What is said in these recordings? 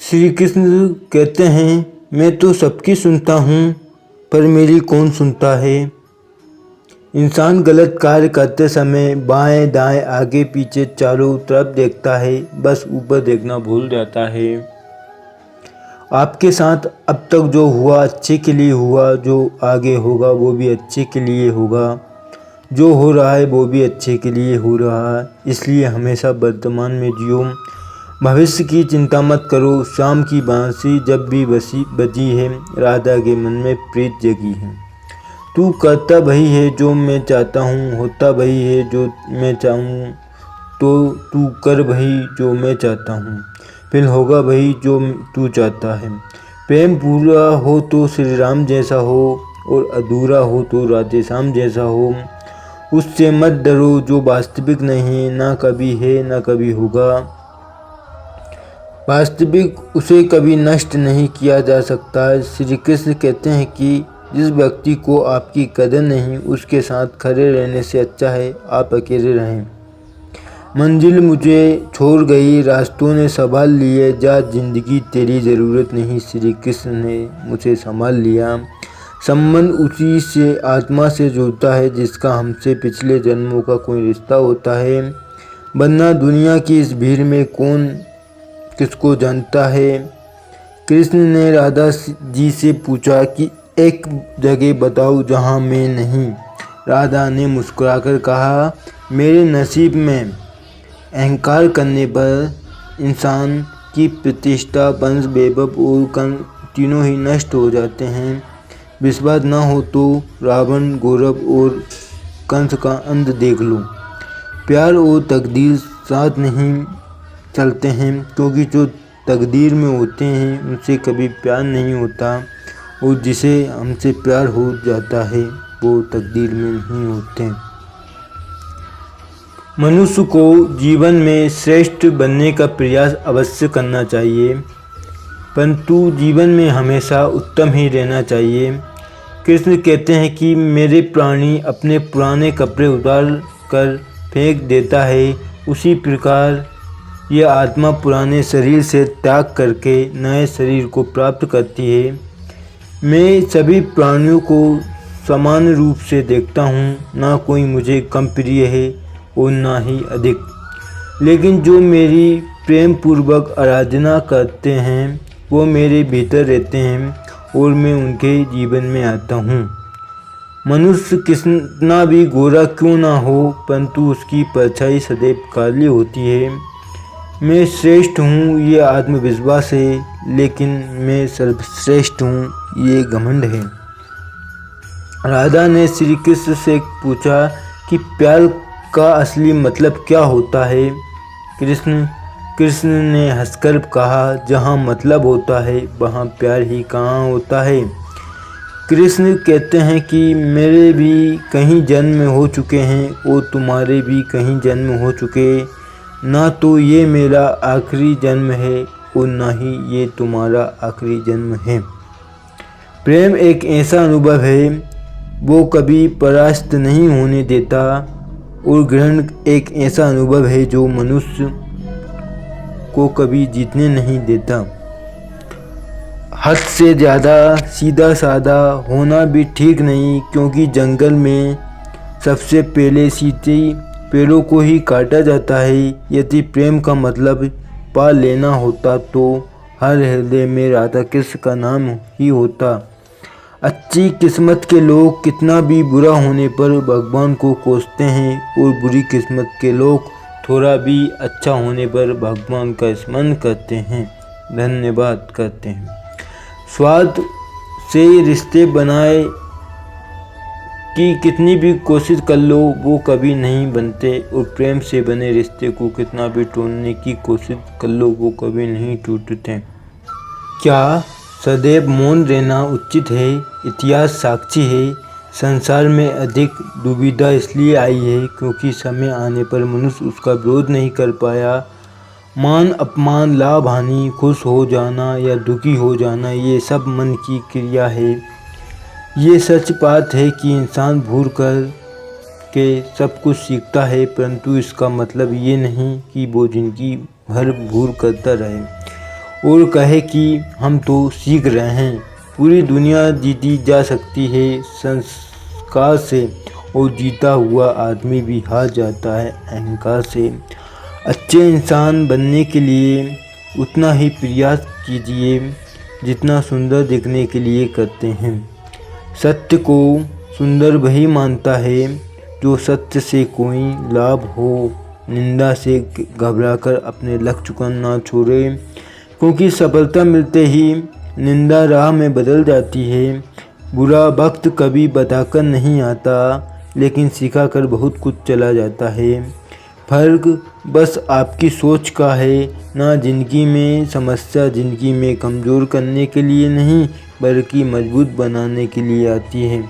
श्री कृष्ण कहते हैं, मैं तो सबकी सुनता हूँ, पर मेरी कौन सुनता है। इंसान गलत कार्य करते समय बाएं दाएं आगे पीछे चारों तरफ देखता है, बस ऊपर देखना भूल जाता है। आपके साथ अब तक जो हुआ अच्छे के लिए हुआ, जो आगे होगा वो भी अच्छे के लिए होगा, जो हो रहा है वो भी अच्छे के लिए हो रहा है। इसलिए हमेशा वर्तमान में जियो, भविष्य की चिंता मत करो। शाम की बांसुरी जब भी बजी है, राधा के मन में प्रीत जगी है। तू करता वही है जो मैं चाहता हूँ, होता वही है जो मैं चाहूँ, तो तू कर वही जो मैं चाहता हूँ, फिर होगा वही जो तू चाहता है। प्रेम पूरा हो तो श्री राम जैसा हो, और अधूरा हो तो राधे श्याम जैसा हो। उससे मत डरो जो वास्तविक नहीं, ना कभी है ना कभी होगा। वास्तविक उसे कभी नष्ट नहीं किया जा सकता। श्री कृष्ण कहते हैं कि जिस व्यक्ति को आपकी कदर नहीं, उसके साथ खड़े रहने से अच्छा है आप अकेले रहें। मंजिल मुझे छोड़ गई, रास्तों ने संभाल लिए, जा जिंदगी तेरी ज़रूरत नहीं, श्री कृष्ण ने मुझे संभाल लिया। संबंध उसी से आत्मा से जुड़ता है जिसका हमसे पिछले जन्मों का कोई रिश्ता होता है, वरना दुनिया की इस भीड़ में कौन किसको जानता है। कृष्ण ने राधा जी से पूछा कि एक जगह बताओ जहाँ मैं नहीं। राधा ने मुस्कुराकर कहा, मेरे नसीब में अहंकार करने पर इंसान की प्रतिष्ठा, वंश, वैभव और कर्म तीनों ही नष्ट हो जाते हैं। विश्वास न हो तो रावण, गौरव और कंस का अंत देख लो। प्यार और तकदीर साथ नहीं चलते हैं, क्योंकि जो तकदीर में होते हैं उनसे कभी प्यार नहीं होता, और जिसे हमसे प्यार हो जाता है वो तकदीर में नहीं होते। मनुष्य को जीवन में श्रेष्ठ बनने का प्रयास अवश्य करना चाहिए, परंतु जीवन में हमेशा उत्तम ही रहना चाहिए। कृष्ण कहते हैं कि मेरे प्राणी अपने पुराने कपड़े उतार कर फेंक देता है, उसी प्रकार यह आत्मा पुराने शरीर से त्याग करके नए शरीर को प्राप्त करती है। मैं सभी प्राणियों को समान रूप से देखता हूँ, ना कोई मुझे कम प्रिय है और ना ही अधिक, लेकिन जो मेरी प्रेम पूर्वक आराधना करते हैं वो मेरे भीतर रहते हैं और मैं उनके जीवन में आता हूँ। मनुष्य कितना भी गोरा क्यों ना हो, परंतु उसकी परछाई सदैव काली होती है। मैं श्रेष्ठ हूँ ये आत्मविश्वास है, लेकिन मैं सर्वश्रेष्ठ हूँ ये घमंड है। राधा ने श्री कृष्ण से पूछा कि प्यार का असली मतलब क्या होता है। कृष्ण ने हंसकर कहा, जहाँ मतलब होता है वहाँ प्यार ही कहाँ होता है। कृष्ण कहते हैं कि मेरे भी कहीं जन्म हो चुके हैं और तुम्हारे भी कहीं जन्म हो चुके, ना तो ये मेरा आखिरी जन्म है और ना ही ये तुम्हारा आखिरी जन्म है। प्रेम एक ऐसा अनुभव है, वो कभी परास्त नहीं होने देता, और ग्रहण एक ऐसा अनुभव है जो मनुष्य को कभी जीतने नहीं देता। हद से ज़्यादा सीधा साधा होना भी ठीक नहीं, क्योंकि जंगल में सबसे पहले सीधे पेड़ों को ही काटा जाता है। यदि प्रेम का मतलब पा लेना होता तो हर हृदय में राधा कृष्ण का नाम ही होता। अच्छी किस्मत के लोग कितना भी बुरा होने पर भगवान को कोसते हैं, और बुरी किस्मत के लोग थोड़ा भी अच्छा होने पर भगवान का स्मरण करते हैं, धन्यवाद करते हैं। स्वार्थ से रिश्ते बनाए कि कितनी भी कोशिश कर लो वो कभी नहीं बनते, और प्रेम से बने रिश्ते को कितना भी तोड़ने की कोशिश कर लो वो कभी नहीं टूटते। क्या सदैव मौन रहना उचित है? इतिहास साक्षी है, संसार में अधिक दुविधा इसलिए आई है क्योंकि समय आने पर मनुष्य उसका विरोध नहीं कर पाया। मान अपमान, लाभ हानि, खुश हो जाना या दुखी हो जाना, ये सब मन की क्रिया है। ये सच बात है कि इंसान भूल कर के सब कुछ सीखता है, परंतु इसका मतलब ये नहीं कि वो जिंदगी भर भूल करता रहे। और कहे कि हम तो सीख रहे हैं। पूरी दुनिया जीती जा सकती है संस्कार से, और जीता हुआ आदमी भी हार जाता है अहंकार से। अच्छे इंसान बनने के लिए उतना ही प्रयास कीजिए जितना सुंदर दिखने के लिए करते हैं। सत्य को सुंदर वही मानता है जो सत्य से कोई लाभ हो। निंदा से घबराकर अपने लक्ष्य को ना छोड़े, क्योंकि सफलता मिलते ही निंदा राह में बदल जाती है। बुरा वक्त कभी बताकर नहीं आता, लेकिन सिखाकर बहुत कुछ चला जाता है। फर्क बस आपकी सोच का है। ना जिंदगी में समस्या जिंदगी में कमज़ोर करने के लिए नहीं, बल्कि मजबूत बनाने के लिए आती है।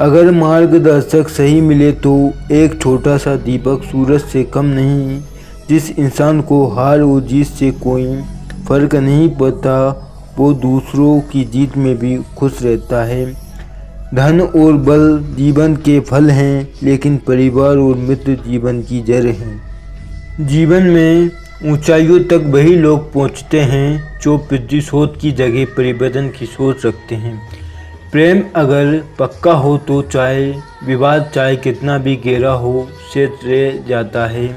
अगर मार्गदर्शक सही मिले तो एक छोटा सा दीपक सूरज से कम नहीं। जिस इंसान को हार और जीत से कोई फर्क नहीं पड़ता, वो दूसरों की जीत में भी खुश रहता है। धन और बल जीवन के फल हैं, लेकिन परिवार और मित्र जीवन की जड़ हैं। जीवन में ऊंचाइयों तक वही लोग पहुंचते हैं जो प्रतिशोध की जगह परिवर्तन की सोच रखते हैं। प्रेम अगर पक्का हो तो चाहे विवाद चाहे कितना भी गहरा हो, शेष रह जाता है।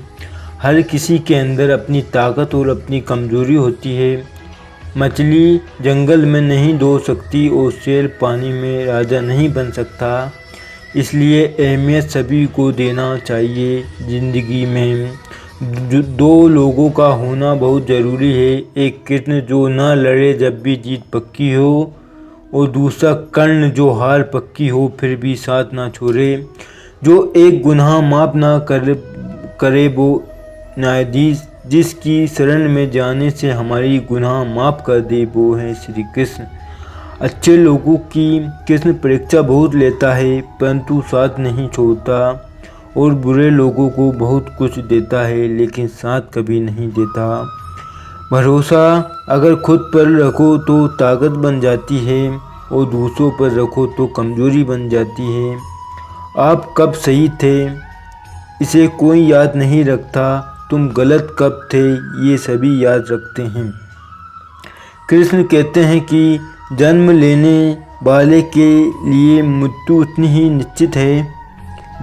हर किसी के अंदर अपनी ताकत और अपनी कमजोरी होती है। मछली जंगल में नहीं दौड़ सकती और शेर पानी में राजा नहीं बन सकता। इसलिए अहमियत सभी को देना चाहिए। ज़िंदगी में दो लोगों का होना बहुत ज़रूरी है। एक कृष्ण जो ना लड़े जब भी जीत पक्की हो, और दूसरा कर्ण जो हार पक्की हो फिर भी साथ ना छोड़े। जो एक गुनाह माफ़ ना करे वो न्यायाधीश, जिसकी शरण में जाने से हमारी गुनाह माफ़ कर दे वो है श्री कृष्ण। अच्छे लोगों की कृष्ण परीक्षा बहुत लेता है, परंतु साथ नहीं छोड़ता। और बुरे लोगों को बहुत कुछ देता है, लेकिन साथ कभी नहीं देता। भरोसा अगर खुद पर रखो तो ताकत बन जाती है, और दूसरों पर रखो तो कमज़ोरी बन जाती है। आप कब सही थे इसे कोई याद नहीं रखता, तुम गलत कब थे ये सभी याद रखते हैं। कृष्ण कहते हैं कि जन्म लेने वाले के लिए मृत्यु उतनी ही निश्चित है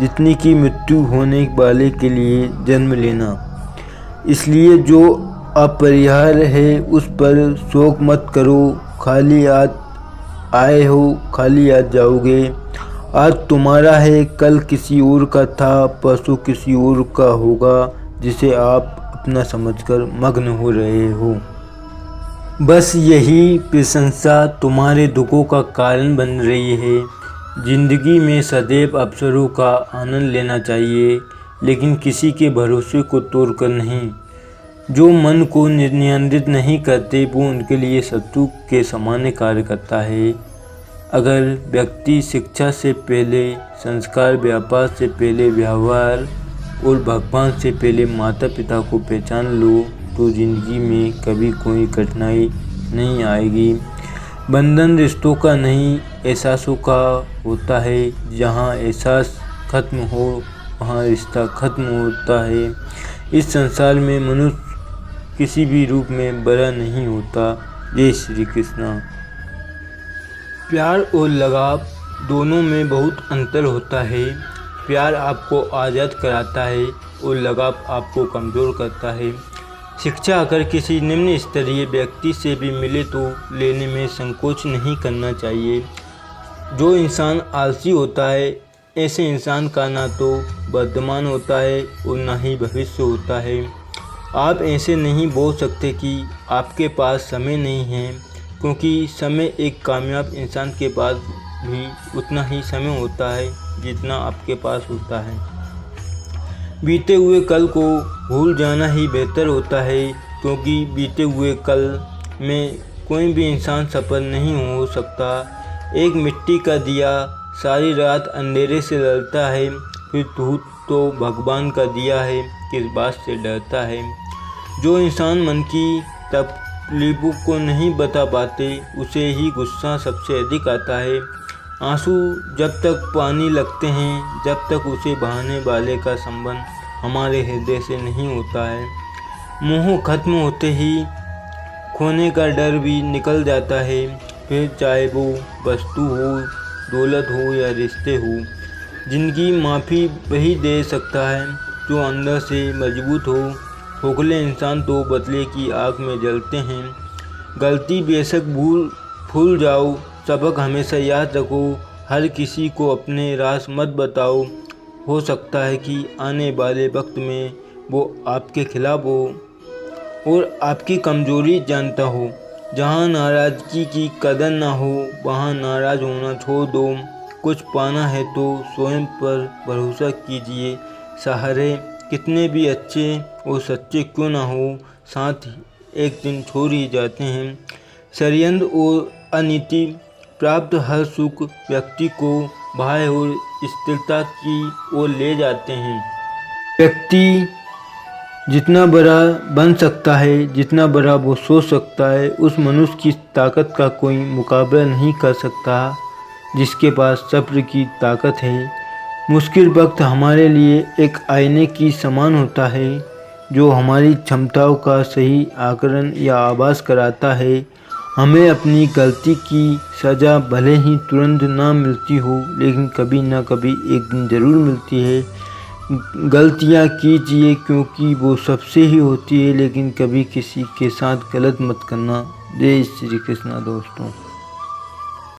जितनी कि मृत्यु होने वाले के लिए जन्म लेना। इसलिए जो अपरिहार्य है उस पर शोक मत करो। खाली हाथ आए हो खाली हाथ जाओगे। आज तुम्हारा है कल किसी और का था, परसों किसी और का होगा, जिसे आप अपना समझकर मग्न हो रहे हो। बस यही प्रशंसा तुम्हारे दुखों का कारण बन रही है। जिंदगी में सदैव अवसरों का आनंद लेना चाहिए, लेकिन किसी के भरोसे को तोड़कर नहीं। जो मन को नियंत्रित नहीं करते वो उनके लिए शत्रु के समान कार्य करता है। अगर व्यक्ति शिक्षा से पहले संस्कार, व्यापार से पहले व्यवहार और भगवान से पहले माता पिता को पहचान लो तो ज़िंदगी में कभी कोई कठिनाई नहीं आएगी। बंधन रिश्तों का नहीं एहसासों का होता है। जहाँ एहसास खत्म हो वहाँ रिश्ता खत्म होता है। इस संसार में मनुष्य किसी भी रूप में बड़ा नहीं होता। जय श्री कृष्ण। प्यार और लगाव दोनों में बहुत अंतर होता है। प्यार आपको आज़ाद कराता है और लगाव आपको कमज़ोर करता है। शिक्षा अगर किसी निम्न स्तरीय व्यक्ति से भी मिले तो लेने में संकोच नहीं करना चाहिए। जो इंसान आलसी होता है ऐसे इंसान का ना तो वर्तमान होता है और ना ही भविष्य होता है। आप ऐसे नहीं बोल सकते कि आपके पास समय नहीं है, क्योंकि समय एक कामयाब इंसान के पास भी उतना ही समय होता है जितना आपके पास होता है। बीते हुए कल को भूल जाना ही बेहतर होता है, क्योंकि बीते हुए कल में कोई भी इंसान सफल नहीं हो सकता। एक मिट्टी का दिया सारी रात अंधेरे से लड़ता है, फिर तो भगवान का दिया है किस बात से डरता है। जो इंसान मन की तकलीफों को नहीं बता पाते उसे ही गुस्सा सबसे अधिक आता है। आंसू जब तक पानी लगते हैं जब तक उसे बहाने वाले का संबंध हमारे हृदय से नहीं होता है। मोह खत्म होते ही खोने का डर भी निकल जाता है। फिर चाहे वो वस्तु हो, दौलत हो या रिश्ते हो, जिनकी माफ़ी वही दे सकता है जो अंदर से मजबूत हो। खोखले इंसान तो बदले की आग में जलते हैं। गलती बेशक भूल जाओ, सबक हमेशा याद रखो। हर किसी को अपने राज मत बताओ, हो सकता है कि आने वाले वक्त में वो आपके खिलाफ हो और आपकी कमज़ोरी जानता हो। जहाँ नाराज़गी की कदर ना हो वहाँ नाराज़ होना छोड़ दो। कुछ पाना है तो स्वयं पर भरोसा कीजिए। सहारे कितने भी अच्छे और सच्चे क्यों ना हो, साथ एक दिन छोड़ ही जाते हैं। षड्यंत्र और अनीति प्राप्त हर सुख व्यक्ति को भय और स्थिरता की ओर ले जाते हैं। व्यक्ति जितना बड़ा बन सकता है, जितना बड़ा वो सोच सकता है, उस मनुष्य की ताकत का कोई मुकाबला नहीं कर सकता जिसके पास सब्र की ताकत है। मुश्किल वक्त हमारे लिए एक आईने की समान होता है जो हमारी क्षमताओं का सही आकलन या आभास कराता है। हमें अपनी गलती की सज़ा भले ही तुरंत ना मिलती हो, लेकिन कभी ना कभी एक दिन ज़रूर मिलती है। गलतियाँ कीजिए क्योंकि वो सबसे ही होती है, लेकिन कभी किसी के साथ गलत मत करना। जय श्री कृष्णा दोस्तों।